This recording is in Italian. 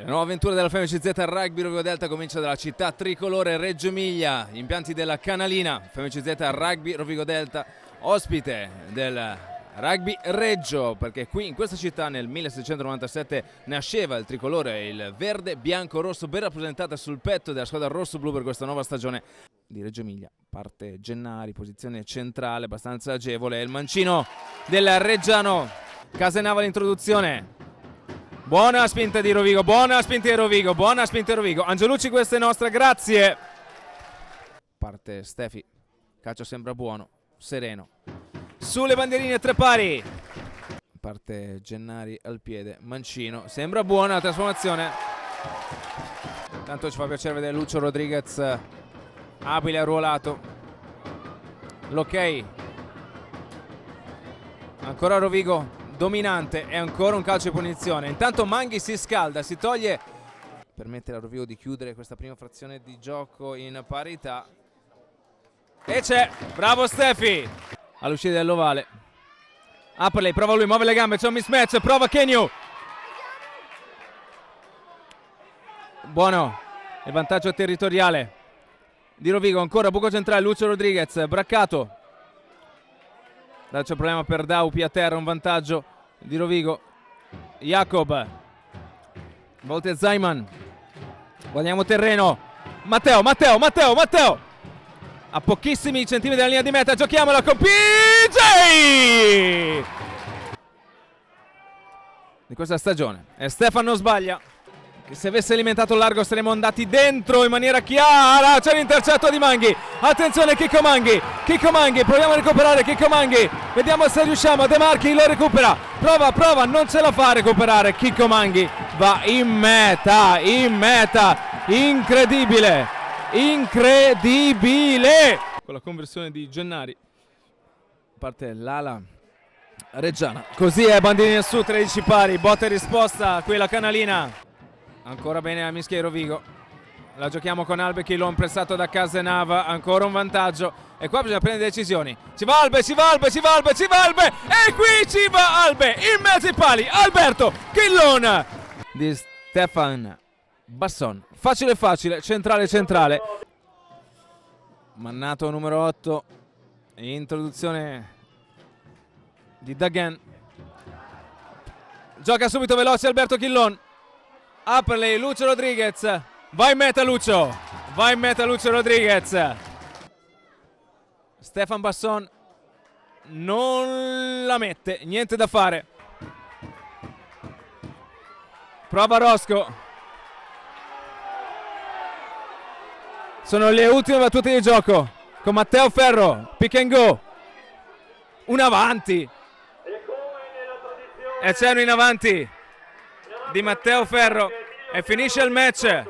La nuova avventura della FMCZ Rugby Rovigo Delta comincia dalla città tricolore Reggio Emilia, gli impianti della Canalina. FMCZ Rugby Rovigo Delta, ospite del Rugby Reggio, perché qui in questa città nel 1697 nasceva il tricolore, il verde, bianco, rosso, ben rappresentata sul petto della squadra rosso-blu per questa nuova stagione di Reggio Emilia. Parte Gennari, posizione centrale, abbastanza agevole, il mancino del Reggiano. Casenava l'introduzione. Buona spinta di Rovigo, buona spinta di Rovigo, buona spinta di Rovigo. Angelucci, questa è nostra, grazie. Parte Stefi, calcio sembra buono, sereno. Sulle bandierine, tre pari. Parte Gennari al piede, mancino, sembra buona la trasformazione. Tanto ci fa piacere vedere Lucio Rodriguez, abile, arruolato. L'ok. Ancora Rovigo. Dominante, è ancora un calcio di punizione. Intanto Manghi si scalda, si toglie, permette a Rovigo di chiudere questa prima frazione di gioco in parità. E c'è, bravo Stefi, all'uscita dell'ovale. Apperley, prova lui, muove le gambe, c'è un mismatch, prova Kenyu. Buono, il vantaggio territoriale di Rovigo, ancora buco centrale, Lucio Rodriguez, braccato. C'è un problema per Daupi a terra, un vantaggio di Rovigo. Jacob, volte Zaiman, guadagniamo terreno. Matteo a pochissimi centimetri dalla linea di meta, giochiamola con PJ di questa stagione. E Stefan non sbaglia, che se avesse alimentato il largo saremmo andati dentro in maniera chiara. C'è l'intercetto di Manghi, attenzione Chicco Manghi, proviamo a recuperare Chicco Manghi, vediamo se riusciamo. De Marchi lo recupera, prova, non ce la fa a recuperare. Chicco Manghi va in meta, incredibile, con la conversione di Gennari. Parte l'ala reggiana, così è, bandierine su, 13 pari, botta e risposta qui la Canalina. Ancora bene la mischia di Rovigo, la giochiamo con Albe Chilon pressato da Casenava, ancora un vantaggio e qua bisogna prendere decisioni. Ci va Albe e qui ci va Albe in mezzo ai pali. Alberto Chilon di Stefan Basson, facile, centrale. Mannato numero 8, introduzione di Dagan, gioca subito veloce Alberto Chilon. Apperley, Lucio Rodriguez, vai in meta Lucio Rodriguez. Stefan Basson non la mette, niente da fare. Prova Rosco. Sono le ultime battute di gioco con Matteo Ferro, pick and go. Un avanti. E c'è uno in avanti di Matteo Ferro e finisce il match.